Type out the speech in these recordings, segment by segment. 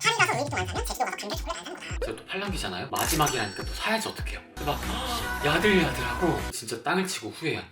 파리 가서 루이비통 안 사면 제주도 가서 감귤 초콜릿 안 사는 거다. 제가 또 팔랑귀잖아요. 마지막이라니까 또 사야지 어떡해요. 막 야들야들하고 진짜 땅을 치고 후회한.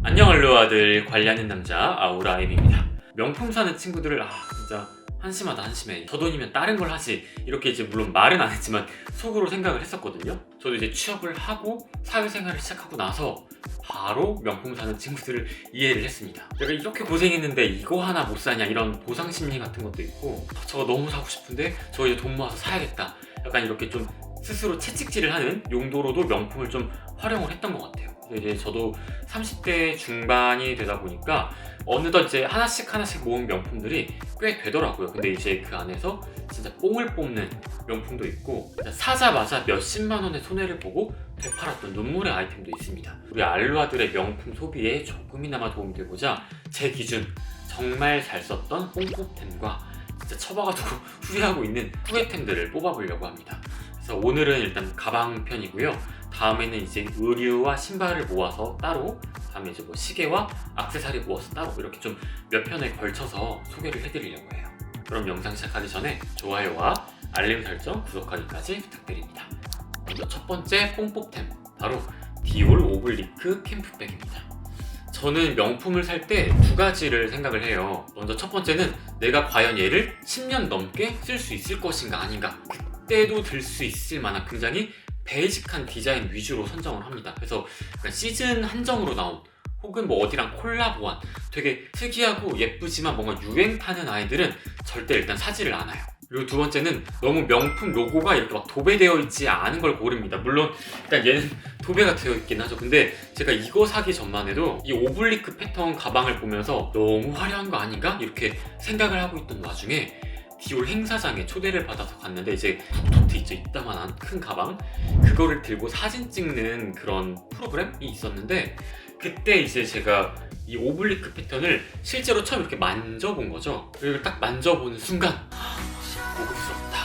안녕 알로아들, 관리하는 남자 아우라임입니다. 명품 사는 친구들을 진짜 한심하다 한심해. 저 돈이면 다른 걸 하지, 이렇게 이제 물론 말은 안 했지만 속으로 생각을 했었거든요. 저도 이제 취업을 하고 사회생활을 시작하고 나서 바로 명품 사는 친구들을 이해를 했습니다. 내가 이렇게 고생했는데 이거 하나 못 사냐, 이런 보상심리 같은 것도 있고, 저거 너무 사고 싶은데 저 이제 돈 모아서 사야겠다, 약간 이렇게 좀 스스로 채찍질을 하는 용도로도 명품을 좀 활용을 했던 것 같아요. 이제 저도 30대 중반이 되다 보니까 어느덧 이제 하나씩 모은 명품들이 꽤 되더라고요. 근데 이제 그 안에서 진짜 뽕을 뽑는 명품도 있고, 사자마자 몇십만 원의 손해를 보고 되팔았던 눈물의 아이템도 있습니다. 우리 알로아들의 명품 소비에 조금이나마 도움이 되고자 제 기준 정말 잘 썼던 뽕뽑템과 진짜 처박아두고 후회하고 있는 후회템들을 뽑아보려고 합니다. 그래서 오늘은 일단 가방 편이고요. 다음에는 이제 의류와 신발을 모아서 따로, 다음에 이제 뭐 시계와 액세서리 모아서 따로, 이렇게 좀 몇 편에 걸쳐서 소개를 해드리려고 해요. 그럼 영상 시작하기 전에 좋아요와 알림 설정, 구독하기까지 부탁드립니다. 먼저 첫 번째 뽕뽑템, 바로 디올 오블리크 캠프백입니다. 저는 명품을 살 때 두 가지를 생각을 해요. 먼저 첫 번째는 내가 과연 얘를 10년 넘게 쓸 수 있을 것인가 아닌가, 그때도 들 수 있을 만한 굉장히 베이직한 디자인 위주로 선정을 합니다. 그래서 시즌 한정으로 나온, 혹은 뭐 어디랑 콜라보한 되게 특이하고 예쁘지만 뭔가 유행 타는 아이들은 절대 일단 사지를 않아요. 그리고 두 번째는 너무 명품 로고가 이렇게 막 도배되어 있지 않은 걸 고릅니다. 물론 일단 얘는 도배가 되어 있긴 하죠. 근데 제가 이거 사기 전만 해도 이 오블리크 패턴 가방을 보면서 너무 화려한 거 아닌가? 이렇게 생각을 하고 있던 와중에 디올 행사장에 초대를 받아서 갔는데, 이제 툭툭트 있죠, 이따만한 큰 가방, 그거를 들고 사진 찍는 그런 프로그램이 있었는데, 그때 이제 제가 이 오블리크 패턴을 실제로 처음 이렇게 만져본 거죠. 그리고 딱 만져보는 순간 고급스럽다.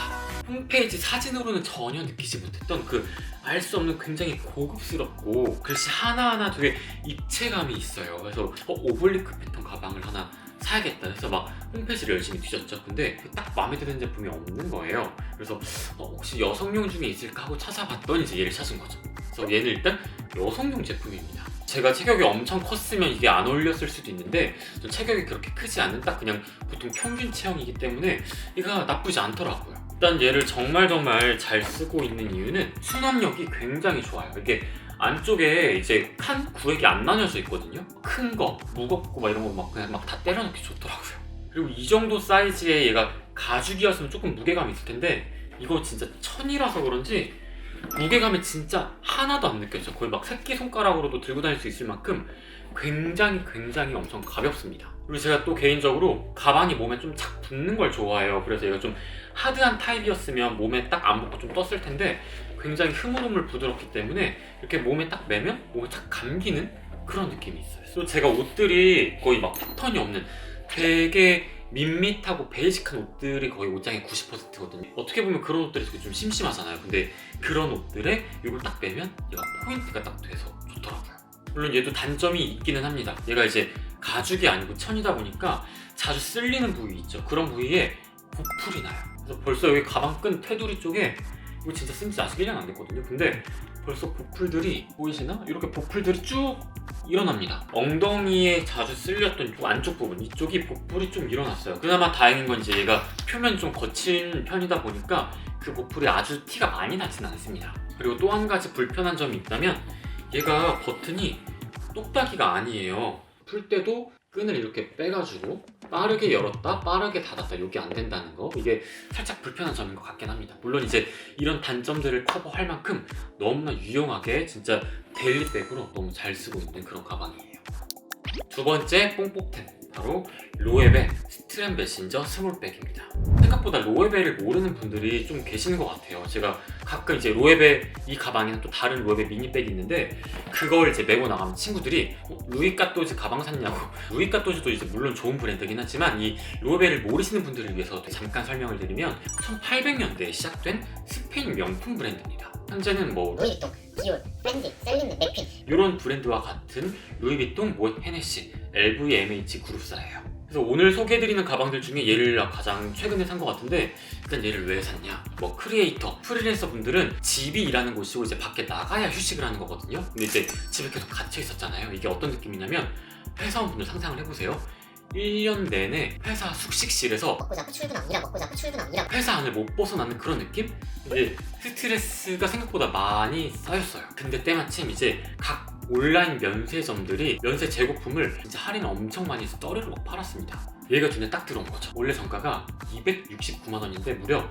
홈페이지 사진으로는 전혀 느끼지 못했던 그 알 수 없는 굉장히 고급스럽고 글씨 하나하나 되게 입체감이 있어요. 그래서 오블리크 패턴 가방을 하나 사야겠다 해서 막 홈페이지를 열심히 뒤졌죠. 근데 딱 마음에 드는 제품이 없는 거예요. 그래서 혹시 여성용 중에 있을까 하고 찾아봤더니 이제 얘를 찾은 거죠. 그래서 얘는 일단 여성용 제품입니다. 제가 체격이 엄청 컸으면 이게 안 어울렸을 수도 있는데, 저 체격이 그렇게 크지 않은 딱 그냥 보통 평균 체형이기 때문에 얘가 나쁘지 않더라고요. 일단 얘를 정말 잘 쓰고 있는 이유는 수납력이 굉장히 좋아요. 이게 안쪽에 이제 칸 구획이 안 나뉘어져 있거든요. 큰 거, 무겁고 막 이런 거 막 그냥 막 다 때려넣기 좋더라고요. 그리고 이 정도 사이즈의 얘가 가죽이었으면 조금 무게감이 있을 텐데, 이거 진짜 천이라서 그런지 무게감이 진짜 하나도 안 느껴져요. 거의 막 새끼손가락으로도 들고 다닐 수 있을 만큼 굉장히 엄청 가볍습니다. 그리고 제가 또 개인적으로 가방이 몸에 좀 착 붙는 걸 좋아해요. 그래서 얘가 좀 하드한 타입이었으면 몸에 딱 안 붙고 좀 떴을 텐데, 굉장히 흐물흐물 부드럽기 때문에 이렇게 몸에 딱 매면 몸에 착 감기는 그런 느낌이 있어요. 또 제가 옷들이 거의 막 패턴이 없는 되게 밋밋하고 베이직한 옷들이 거의 옷장의 90%거든요. 어떻게 보면 그런 옷들이 좀 심심하잖아요. 근데 그런 옷들에 이걸 딱 매면 얘가 포인트가 딱 돼서 좋더라고요. 물론 얘도 단점이 있기는 합니다. 얘가 이제 가죽이 아니고 천이다 보니까 자주 쓸리는 부위 있죠. 그런 부위에 보풀이 나요. 그래서 벌써 여기 가방끈 테두리 쪽에, 이거 진짜 쓴 지 아직 1년 안 됐거든요. 근데 벌써 보풀들이 보이시나? 이렇게 보풀들이 쭉 일어납니다. 엉덩이에 자주 쓸렸던 이 안쪽 부분, 이쪽이 보풀이 좀 일어났어요. 그나마 다행인 건 이제 얘가 표면이 좀 거친 편이다 보니까 그 보풀이 아주 티가 많이 나진 않습니다. 그리고 또 한 가지 불편한 점이 있다면, 얘가 버튼이 똑딱이가 아니에요. 풀 때도 끈을 이렇게 빼가지고 빠르게 열었다 빠르게 닫았다, 이게 안 된다는 거, 이게 살짝 불편한 점인 것 같긴 합니다. 물론 이제 이런 단점들을 커버할 만큼 너무나 유용하게 진짜 데일리백으로 너무 잘 쓰고 있는 그런 가방이에요. 두 번째 뽕뽕템, 바로 로에베 스트랩 메신저 스몰백입니다. 생각보다 로에베를 모르는 분들이 좀 계시는 것 같아요. 제가 가끔 이제 로에베 이 가방이나 또 다른 로에베 미니백이 있는데, 그걸 이제 메고 나가면 친구들이 루이까또지 가방 샀냐고. 루이까또지도 이제 물론 좋은 브랜드긴 하지만, 이 로에베를 모르시는 분들을 위해서 잠깐 설명을 드리면 1800년대에 시작된 스페인 명품 브랜드입니다. 현재는 뭐 루이비통, 디올, 팬디, 셀린느, 맥퀸 이런 브랜드와 같은 루이비통, 모ët 헤네시, LVMH 그룹사예요. 그래서 오늘 소개해드리는 가방들 중에 얘를 가장 최근에 산 것 같은데, 일단 얘를 왜 샀냐, 뭐 크리에이터, 프리랜서 분들은 집이 일하는 곳이고 이제 밖에 나가야 휴식을 하는 거거든요. 근데 이제 집에 계속 갇혀 있었잖아요. 이게 어떤 느낌이냐면, 회사원분들 상상을 해보세요. 1년 내내 회사 숙식실에서 먹고 자고 출근하고 일하고 먹고 자고 출근하고 일하고 회사 안을 못 벗어나는 그런 느낌? 이제 스트레스가 생각보다 많이 쌓였어요. 근데 때마침 이제 각 온라인 면세점들이 면세 재고품을 진짜 할인 엄청 많이 해서 떠리로 막 팔았습니다. 얘가 눈에 딱 들어온 거죠. 원래 정가가 269만 원인데 무려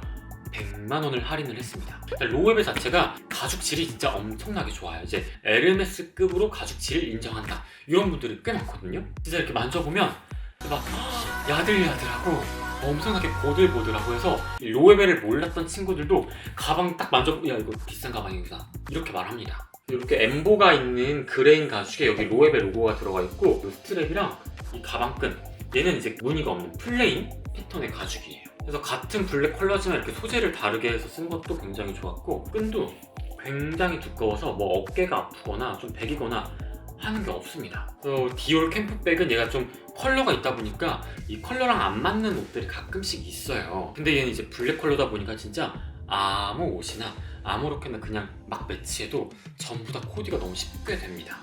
100만 원을 할인을 했습니다. 로에베 자체가 가죽질이 진짜 엄청나게 좋아요. 이제 에르메스급으로 가죽질을 인정한다, 이런 분들이 꽤 많거든요. 진짜 이렇게 만져보면 막 야들야들하고 엄청나게 보들보들하고 해서 로에베를 몰랐던 친구들도 가방 딱 만져보고 야 이거 비싼 가방이구나 이렇게 말합니다. 이렇게 엠보가 있는 그레인 가죽에 여기 로에베 로고가 들어가 있고, 이 스트랩이랑 이 가방끈, 얘는 이제 무늬가 없는 플레인 패턴의 가죽이에요. 그래서 같은 블랙 컬러지만 이렇게 소재를 다르게 해서 쓴 것도 굉장히 좋았고, 끈도 굉장히 두꺼워서 뭐 어깨가 아프거나 좀 배기거나 하는 게 없습니다. 그래서 디올 캠프백은 얘가 좀 컬러가 있다 보니까 이 컬러랑 안 맞는 옷들이 가끔씩 있어요. 근데 얘는 이제 블랙 컬러다 보니까 진짜 아무 옷이나 아무렇게나 그냥 막 매치해도 전부 다 코디가 너무 쉽게 됩니다.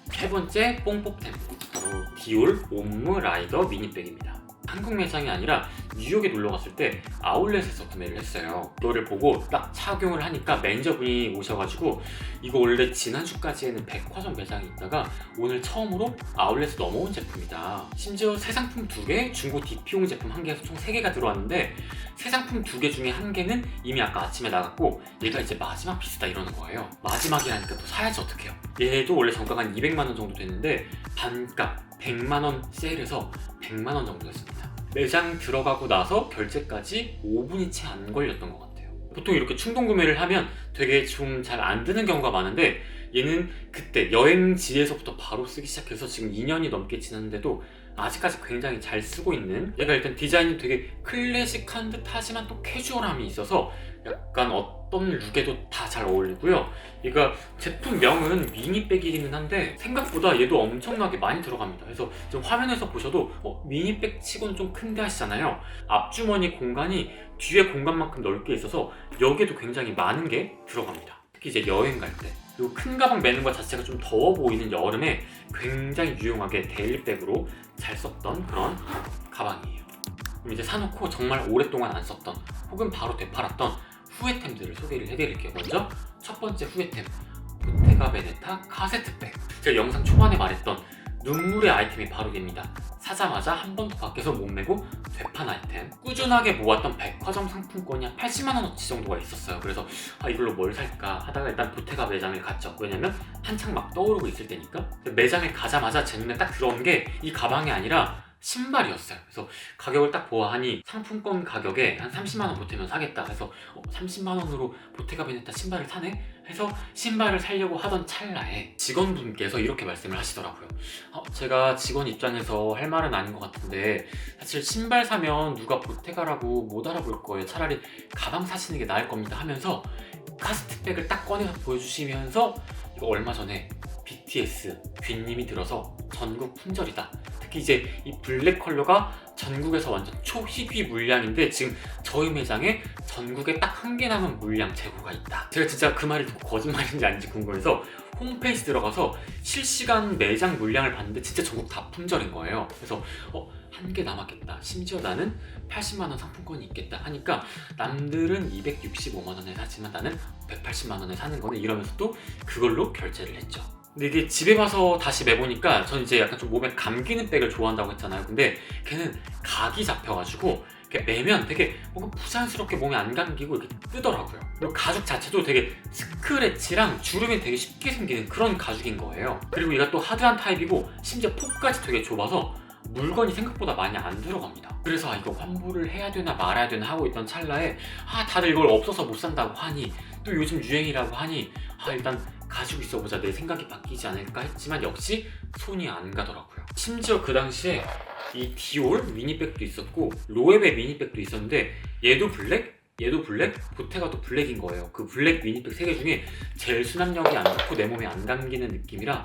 세 번째 뽕뽀템, 바로 디올 옴므 라이더 미니백입니다. 한국 매장이 아니라 뉴욕에 놀러 갔을 때 아울렛에서 구매를 했어요. 이거를 보고 딱 착용을 하니까 매니저분이 오셔가지고 이거 원래 지난주까지에는 백화점 매장에 있다가 오늘 처음으로 아울렛에 넘어온 제품이다. 심지어 새 상품 2개, 중고 DP용 제품 1개에서 총 3개가 들어왔는데 새 상품 2개 중에 1개는 이미 아까 아침에 나갔고 얘가 이제 마지막 피스다 이러는 거예요. 마지막이라니까 또 사야지 어떡해요. 얘도 원래 정가가 한 200만 원 정도 됐는데 반값 100만 원 세일해서 100만 원 정도였습니다. 매장 들어가고 나서 결제까지 5분이 채 안 걸렸던 것 같아요. 보통 이렇게 충동 구매를 하면 되게 좀 잘 안 드는 경우가 많은데 얘는 그때 여행지에서부터 바로 쓰기 시작해서 지금 2년이 넘게 지났는데도 아직까지 굉장히 잘 쓰고 있는, 얘가 일단 디자인이 되게 클래식한 듯 하지만 또 캐주얼함이 있어서 약간 어떤 룩에도 다 잘 어울리고요. 얘가 제품명은 미니백이기는 한데 생각보다 얘도 엄청나게 많이 들어갑니다. 그래서 지금 화면에서 보셔도 미니백 치고는 좀 큰데 하시잖아요. 앞주머니 공간이 뒤에 공간만큼 넓게 있어서 여기에도 굉장히 많은 게 들어갑니다. 특히 이제 여행 갈 때, 그리고 큰 가방 매는 것 자체가 좀 더워 보이는 여름에 굉장히 유용하게 데일리백으로 잘 썼던 그런 가방이에요. 그럼 이제 사놓고 정말 오랫동안 안 썼던 혹은 바로 되팔았던 후회템들을 소개를 해드릴게요. 먼저 첫 번째 후회템, 보테가 베네타 카세트백. 제가 영상 초반에 말했던 눈물의 아이템이 바로 됩니다. 사자마자 한 번도 밖에서 못 메고 되판 아이템. 꾸준하게 모았던 백화점 상품권이 한 80만 원어치 정도가 있었어요. 그래서 이걸로 뭘 살까 하다가 일단 보테가 매장을 갔죠. 왜냐면 한창 막 떠오르고 있을 때니까. 매장에 가자마자 제 눈에 딱 들어온 게 이 가방이 아니라 신발이었어요. 그래서 가격을 딱 보아하니 상품권 가격에 한 30만 원 보태면 사겠다 해서 30만 원으로 보테가 베네타 신발을 사네? 해서 신발을 사려고 하던 찰나에 직원분께서 이렇게 말씀을 하시더라고요. 제가 직원 입장에서 할 말은 아닌 것 같은데 사실 신발 사면 누가 보테가라고 못 알아볼 거예요. 차라리 가방 사시는 게 나을 겁니다 하면서 카스트백을 딱 꺼내서 보여주시면서 이거 얼마 전에 BTS 빈님이 들어서 전국 품절이다. 특히 이제 이 블랙 컬러가 전국에서 완전 초희귀 물량인데 지금 저희 매장에 전국에 딱 1개 남은 물량 재고가 있다. 제가 진짜 그 말이 듣고 거짓말인지 아닌지 궁금해서 홈페이지 들어가서 실시간 매장 물량을 봤는데 진짜 전국 다 품절인 거예요. 그래서 1개 남았겠다. 심지어 나는 80만 원 상품권이 있겠다 하니까 남들은 265만 원에 사지만 나는 180만 원에 사는 거네 이러면서 또 그걸로 결제를 했죠. 근데 이게 집에 와서 다시 매보니까 전 이제 약간 좀 몸에 감기는 백을 좋아한다고 했잖아요. 근데 걔는 각이 잡혀가지고 이렇게 매면 되게 뭔가 부자연스럽게 몸에 안 감기고 이렇게 뜨더라고요. 그리고 가죽 자체도 되게 스크래치랑 주름이 되게 쉽게 생기는 그런 가죽인 거예요. 그리고 얘가 또 하드한 타입이고 심지어 폭까지 되게 좁아서 물건이 생각보다 많이 안 들어갑니다. 그래서 이거 환불을 해야 되나 말아야 되나 하고 있던 찰나에 다들 이걸 없어서 못 산다고 하니 또 요즘 유행이라고 하니 일단 가지고 있어보자, 내 생각이 바뀌지 않을까 했지만 역시 손이 안 가더라고요. 심지어 그 당시에 이 디올 미니백도 있었고 로에베 미니백도 있었는데 얘도 블랙, 얘도 블랙, 보테가도 블랙인 거예요. 그 블랙 미니백 3개 중에 제일 수납력이 안 좋고 내 몸에 안 감기는 느낌이라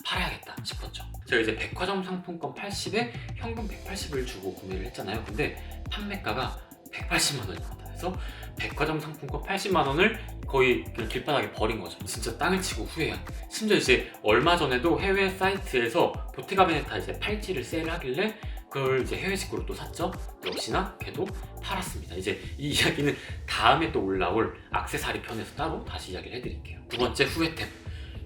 팔아야겠다 싶었죠. 제가 이제 백화점 상품권 80에 현금 180을 주고 구매를 했잖아요. 근데 판매가가 180만 원이었다. 그래서 백화점 상품권 80만 원을 거의 그냥 길바닥에 버린 거죠. 진짜 땅을 치고 후회한. 심지어 이제 얼마 전에도 해외 사이트에서 보테가 베네타 이제 팔찌를 세일하길래 그걸 이제 해외 직구로 또 샀죠. 역시나 걔도 팔았습니다. 이제 이 이야기는 다음에 또 올라올 액세서리 편에서 따로 다시 이야기를 해드릴게요. 두 번째 후회템,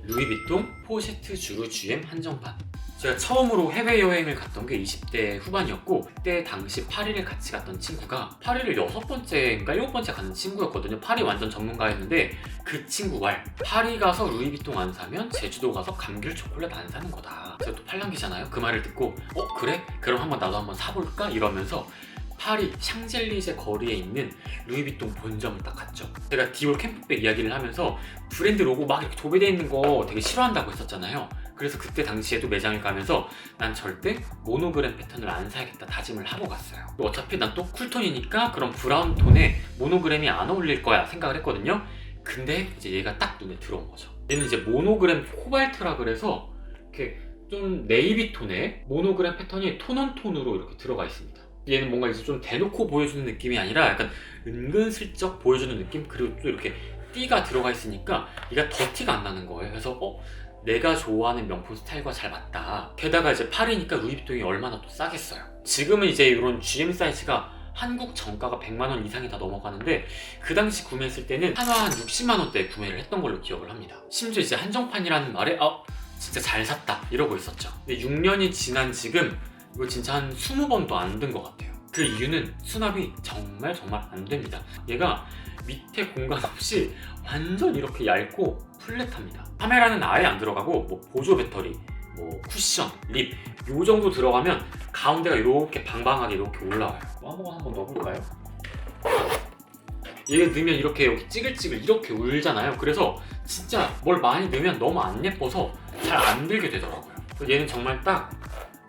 루이비통 포셰트 주루 GM 한정판. 제가 처음으로 해외여행을 갔던 게 20대 후반이었고, 그때 당시 파리를 같이 갔던 친구가, 파리를 6번째인가 7번째 가는 친구였거든요. 파리 완전 전문가였는데 그 친구 말, 파리 가서 루이비통 안 사면 제주도 가서 감귤 초콜릿 안 사는 거다. 제가 또 팔랑귀잖아요. 그 말을 듣고 그래? 그럼 나도 한번 사볼까? 이러면서 파리 샹젤리제 거리에 있는 루이비통 본점을 딱 갔죠. 제가 디올 캠프백 이야기를 하면서 브랜드 로고 막 이렇게 도배되어 있는 거 되게 싫어한다고 했었잖아요. 그래서 그때 당시에도 매장을 가면서 난 절대 모노그램 패턴을 안 사야겠다 다짐을 하고 갔어요. 어차피 난 또 쿨톤이니까 그럼 브라운 톤에 모노그램이 안 어울릴 거야 생각을 했거든요. 근데 이제 얘가 딱 눈에 들어온 거죠. 얘는 이제 모노그램 코발트라 그래서 이렇게 좀 네이비 톤에 모노그램 패턴이 톤온톤으로 이렇게 들어가 있습니다. 얘는 뭔가 이제 좀 대놓고 보여주는 느낌이 아니라 약간 은근슬쩍 보여주는 느낌? 그리고 또 이렇게 띠가 들어가 있으니까 얘가 더 티가 안 나는 거예요. 그래서 내가 좋아하는 명품 스타일과 잘 맞다. 게다가 이제 파리니까 루이비통이 얼마나 또 싸겠어요. 지금은 이제 이런 GM 사이즈가 한국 정가가 100만 원 이상이 다 넘어가는데 그 당시 구매했을 때는 한화 한 60만 원대에 구매를 했던 걸로 기억을 합니다. 심지어 이제 한정판이라는 말에 진짜 잘 샀다 이러고 있었죠. 근데 6년이 지난 지금 이거 진짜 한 20번도 안 든 것 같아요. 그 이유는 수납이 정말 안 됩니다. 얘가 밑에 공간 없이 완전 이렇게 얇고 플랫합니다. 카메라는 아예 안 들어가고 보조 배터리, 쿠션, 립 요 정도 들어가면 가운데가 이렇게 방방하게 이렇게 올라와요. 한번 넣어볼까요? 얘 넣으면 이렇게 여기 찌글찌글 이렇게 울잖아요. 그래서 진짜 뭘 많이 넣으면 너무 안 예뻐서 잘 안 들게 되더라고요. 얘는 정말 딱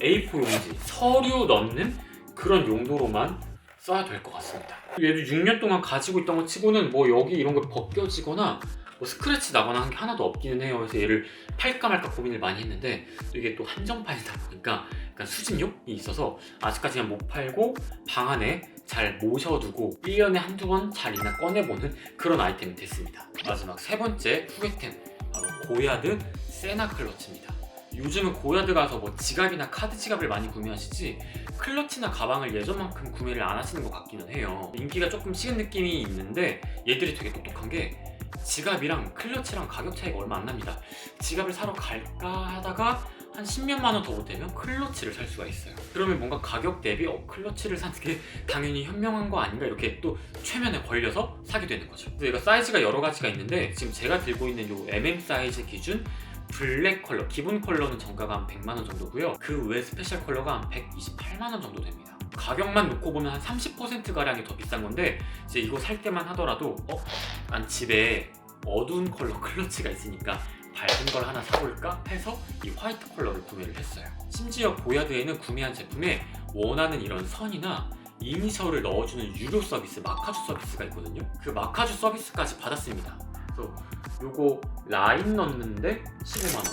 A4 용지, 서류 넣는 그런 용도로만 써야 될 것 같습니다. 얘도 6년 동안 가지고 있던 것 치고는 여기 이런 거 벗겨지거나 스크래치 나거나 한 게 하나도 없기는 해요. 그래서 얘를 팔까 말까 고민을 많이 했는데 이게 또 한정판이다 보니까 약간 수집용이 있어서 아직까지 그냥 못 팔고 방 안에 잘 모셔두고 1년에 한두 번 잘이나 꺼내보는 그런 아이템이 됐습니다. 마지막 세 번째 후회템, 바로 고야드 세나 클러치입니다. 요즘은 고야드 가서 지갑이나 카드 지갑을 많이 구매하시지 클러치나 가방을 예전만큼 구매를 안 하시는 것 같기는 해요. 인기가 조금 식은 느낌이 있는데 얘들이 되게 똑똑한 게 지갑이랑 클러치랑 가격 차이가 얼마 안 납니다. 지갑을 사러 갈까 하다가 한 10몇만 원 더 보태면 클러치를 살 수가 있어요. 그러면 뭔가 가격 대비 클러치를 사는 게 당연히 현명한 거 아닌가 이렇게 또 최면에 걸려서 사게 되는 거죠. 그래서 얘가 사이즈가 여러 가지가 있는데 지금 제가 들고 있는 요 MM 사이즈 기준 블랙 컬러, 기본 컬러는 정가가 한 100만 원 정도고요. 그 외 스페셜 컬러가 한 128만 원 정도 됩니다. 가격만 놓고 보면 한 30%가량이 더 비싼 건데 이제 이거 살 때만 하더라도 난 집에 어두운 컬러 클러치가 있으니까 밝은 걸 하나 사볼까 해서 이 화이트 컬러를 구매를 했어요. 심지어 고야드에는 구매한 제품에 원하는 이런 선이나 이니셜을 넣어주는 유료 서비스, 마카주 서비스가 있거든요. 그 마카주 서비스까지 받았습니다. 그래서 요거 라인 넣는데 15만원,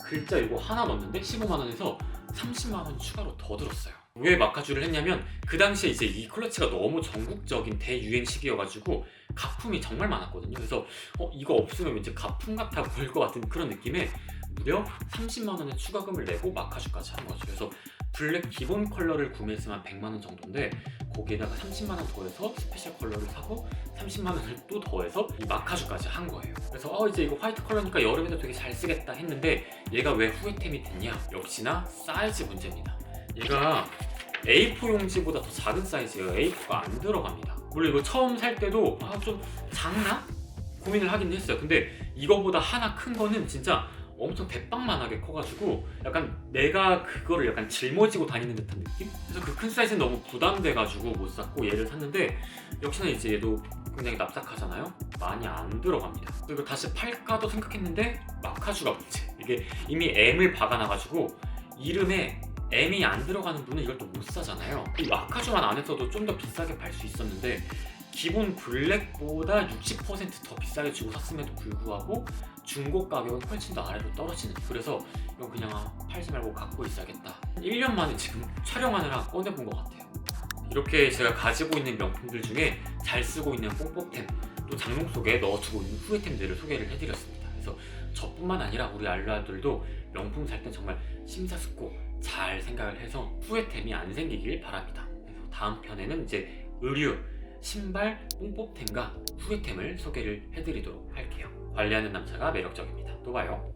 글자 요거 하나 넣는데 15만원에서 30만원 추가로 더 들었어요. 왜 마카주를 했냐면 그 당시에 이제 이 클러치가 너무 전국적인 대유행 시기여가지고 가품이 정말 많았거든요. 그래서 이거 없으면 왠지 가품 같아 보일 것 같은 그런 느낌에 무려 30만원의 추가금을 내고 마카주까지 한 거죠. 그래서 블랙 기본 컬러를 구매했으면 100만원 정도인데 거기에다가 30만원 더해서 스페셜 컬러를 사고 30만원을 또 더해서 이 마카주까지 한 거예요. 그래서 이제 이거 화이트 컬러니까 여름에도 되게 잘 쓰겠다 했는데 얘가 왜 후회템이 됐냐? 역시나 사이즈 문제입니다. 얘가 A4 용지보다 더 작은 사이즈예요. A4가 안 들어갑니다. 물론 이거 처음 살 때도 좀 작나? 고민을 하긴 했어요. 근데 이거보다 하나 큰 거는 진짜 엄청 대빵만하게 커가지고 약간 내가 그거를 약간 짊어지고 다니는 듯한 느낌? 그래서 그 큰 사이즈는 너무 부담돼가지고 못 샀고 얘를 샀는데 역시나 이제 얘도 굉장히 납작하잖아요? 많이 안 들어갑니다. 그리고 다시 팔까도 생각했는데 마카주가 문제. 이게 이미 M을 박아놔가지고 이름에 M이 안 들어가는 분은 이걸 또 못 사잖아요. 이 마카주만 안 했어도 좀 더 비싸게 팔 수 있었는데 기본 블랙보다 60% 더 비싸게 주고 샀음에도 불구하고 중고 가격은 훨씬 더 아래로 떨어지는, 그래서 이건 그냥 팔지 말고 갖고 있어야겠다. 1년 만에 지금 촬영하느라 꺼내본 것 같아요. 이렇게 제가 가지고 있는 명품들 중에 잘 쓰고 있는 뽕뽕템, 또 장롱 속에 넣어두고 있는 후회템들을 소개를 해드렸습니다. 그래서 저뿐만 아니라 우리 알루아들도 명품 살 땐 정말 심사숙고 잘 생각을 해서 후회템이 안 생기길 바랍니다. 그래서 다음 편에는 이제 의류, 신발, 뽕뽕템과 후회템을 소개를 해드리도록 할게요. 관리하는 남자가 매력적입니다. 또 봐요.